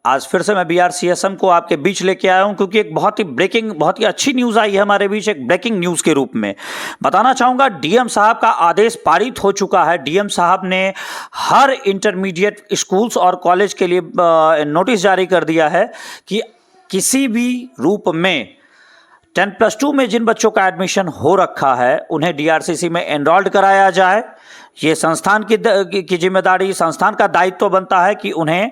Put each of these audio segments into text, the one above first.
आज फिर से मैं BRCSM को आपके बीच लेके आया हूं, क्योंकि एक बहुत ही अच्छी न्यूज़ आई है हमारे बीच, एक ब्रेकिंग न्यूज़ के रूप में बताना चाहूँगा। डीएम साहब का आदेश पारित हो चुका है। डीएम साहब ने हर इंटरमीडिएट स्कूल्स और कॉलेज के लिए नोटिस जारी कर दिया है कि किसी भी रूप में 10+2 में जिन बच्चों का एडमिशन हो रखा है उन्हें DRCC में एनरोल्ड कराया जाए। ये संस्थान की जिम्मेदारी, संस्थान का दायित्व बनता है कि उन्हें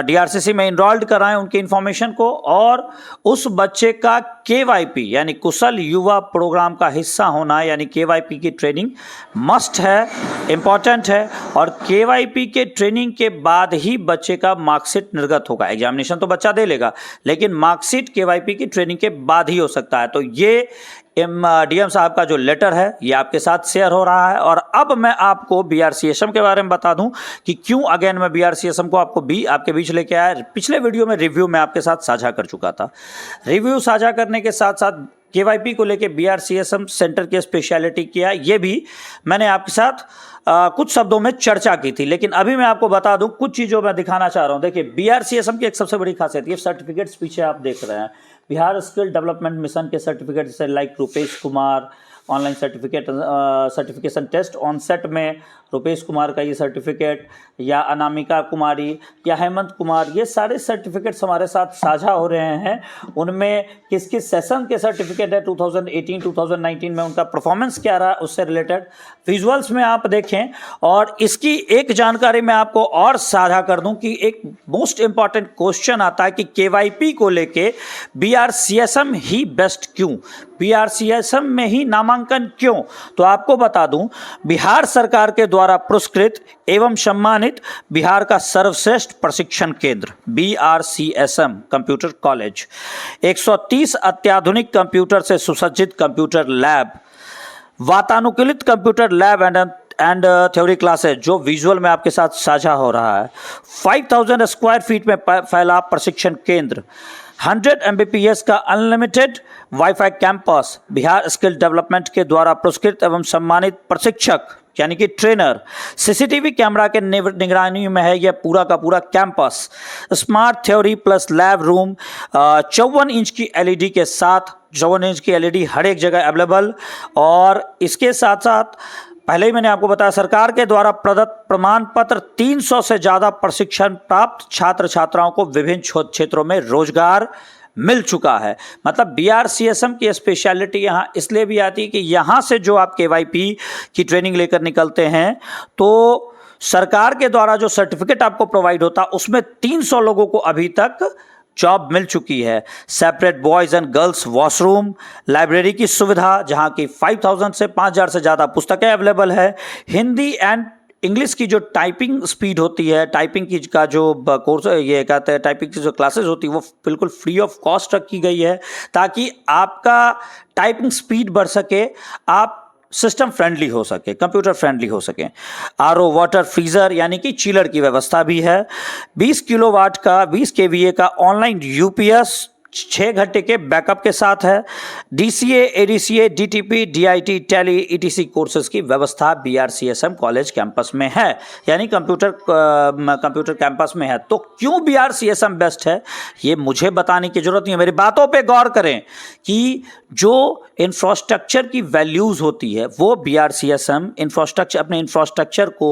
DRCC में इनरोल्ड कराएं उनकी इंफॉर्मेशन को, और उस बच्चे का KYP यानी कुशल युवा प्रोग्राम का हिस्सा होना, यानी KYP की ट्रेनिंग मस्ट है, इम्पॉर्टेंट है। और KYP के ट्रेनिंग के बाद ही बच्चे का मार्कशीट निर्गत होगा। एग्जामिनेशन तो बच्चा दे लेगा, लेकिन मार्कशीट KYP की ट्रेनिंग के बाद ही हो सकता है। तो ये डीएम साहब का जो लेटर है ये आपके साथ शेयर हो रहा है। और अब मैं आपको BRCSM के बारे में बता दूं कि क्यों अगेन मैं BRCSM को आपके बीच लेके आया। पिछले वीडियो में रिव्यू में आपके साथ साझा कर चुका था। रिव्यू साझा करने के साथ साथ KYP को लेके BRCSM सेंटर की स्पेशलिटी क्या है ये भी मैंने आपके साथ कुछ शब्दों में चर्चा की थी। लेकिन अभी मैं आपको बता दूं कुछ चीज़ों में दिखाना चाह रहा हूं। देखिए, BRCSM की एक सबसे बड़ी खासियत, ये सर्टिफिकेट्स पीछे आप देख रहे हैं, बिहार स्किल डेवलपमेंट मिशन के सर्टिफिकेट, जैसे like Rupesh Kumar online certification test on set में रुपेश कुमार का ये सर्टिफिकेट, या अनामिका कुमारी या हेमंत कुमार, ये सारे सर्टिफिकेट्स हमारे साथ साझा हो रहे हैं। उनमें किस किस सेशन के सर्टिफिकेट है 2018-2019 में, उनका परफॉर्मेंस क्या रहा, उससे रिलेटेड विजुअल्स में आप देखें। और इसकी एक जानकारी मैं आपको और साझा कर दूं कि एक मोस्ट इंपॉर्टेंट क्वेश्चन आता है कि KYP को लेके BRCSM ही बेस्ट क्यों, BRCSM में ही नामांकन क्यों। तो आपको बता दूं, बिहार सरकार के द्वारा पुरस्कृत एवं सम्मानित बिहार का सर्वश्रेष्ठ प्रशिक्षण केंद्र BRCSM कंप्यूटर कॉलेज, 130 अत्याधुनिक कंप्यूटर से सुसज्जित कंप्यूटर लैब, वातानुकूलित computer lab and theory classes, जो विजुअल में आपके साथ साझा हो रहा है, 5000 स्क्वायर फीट में फैला प्रशिक्षण केंद्र, 100 Mbps का unlimited wifi campus, Bihar skill development के द्वारा पुरस्कृत एवं सम्मानित प्रशिक्षक यानी कि ट्रेनर, CCTV कैमरा के निगरानी में है यह पूरा का पूरा campus, smart theory plus lab room, 54 inch की LED के साथ, 54 इंच की LED हर एक जगह अवेलेबल। और इसके साथ साथ पहले ही मैंने आपको बताया, सरकार के द्वारा प्रदत्त प्रमाण पत्र 300 से ज़्यादा प्रशिक्षण प्राप्त छात्र छात्राओं को विभिन्न क्षेत्रों में रोजगार मिल चुका है। मतलब BRCSM की स्पेशलिटी यहाँ इसलिए भी आती है कि यहाँ से जो आप KYP की ट्रेनिंग लेकर निकलते हैं, तो सरकार के द्वारा जो सर्टिफिकेट आपको प्रोवाइड होता है उसमें 300 लोगों को अभी तक जॉब मिल चुकी है। Separate boys and girls washroom, library की सुविधा जहां की 5000 से 5000 से ज़्यादा पुस्तकें अवेलेबल है, हिंदी एंड इंग्लिश की जो टाइपिंग स्पीड होती है, टाइपिंग की का जो कोर्स ये कहते हैं, टाइपिंग की जो क्लासेस होती है वो बिल्कुल फ्री ऑफ कॉस्ट रखी गई है, ताकि आपका टाइपिंग स्पीड बढ़ सके, आप सिस्टम फ्रेंडली हो सके, कंप्यूटर फ्रेंडली हो सके। RO वाटर फ्रीजर यानी कि चिलर की व्यवस्था भी है। 20 किलोवाट का 20 kVA का ऑनलाइन UPS 6 घंटे के बैकअप के साथ है। DCA, ADCA, DTP, DIT, tally ETC courses की व्यवस्था BRCSM कॉलेज कैंपस में है, यानी कंप्यूटर कैंपस में है। तो क्यों BRCSM बेस्ट है ये मुझे बताने की जरूरत नहीं है। मेरी बातों पे गौर करें कि जो इंफ्रास्ट्रक्चर की वैल्यूज होती है वो BRCSM अपने इंफ्रास्ट्रक्चर को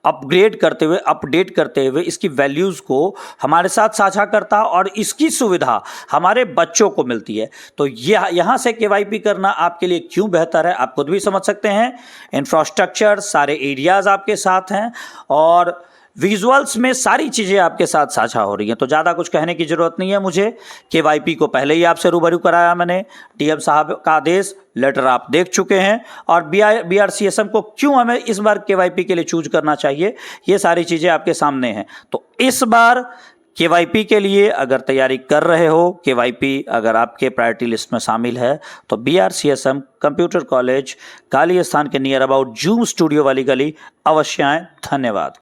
अपग्रेड करते हुए, अपडेट करते हुए इसकी वैल्यूज को हमारे साथ साझा करता, और इसकी सुविधा हमारे बच्चों को मिलती है। तो यहां से KYP करना आपके लिए क्यों बेहतर है आप खुद भी समझ सकते हैं। इंफ्रास्ट्रक्चर, सारे एरियाज आपके साथ हैं, और विजुअल्स में सारी चीज़ें आपके साथ साझा हो रही हैं। तो ज़्यादा कुछ कहने की ज़रूरत नहीं है मुझे। KYP को पहले ही आपसे रूबरू कराया मैंने, डीएम साहब का आदेश लेटर आप देख चुके हैं, और BRCSM को क्यों हमें इस बार KYP के लिए चूज करना चाहिए ये सारी चीज़ें आपके सामने हैं। तो इस बार KYP के लिए अगर तैयारी कर रहे हो, KYP अगर आपके प्रायोरिटी लिस्ट में शामिल है, तो BRCSM कंप्यूटर कॉलेज, काली स्थान के नियर अबाउट जूम स्टूडियो वाली गली अवश्य आएँ। धन्यवाद।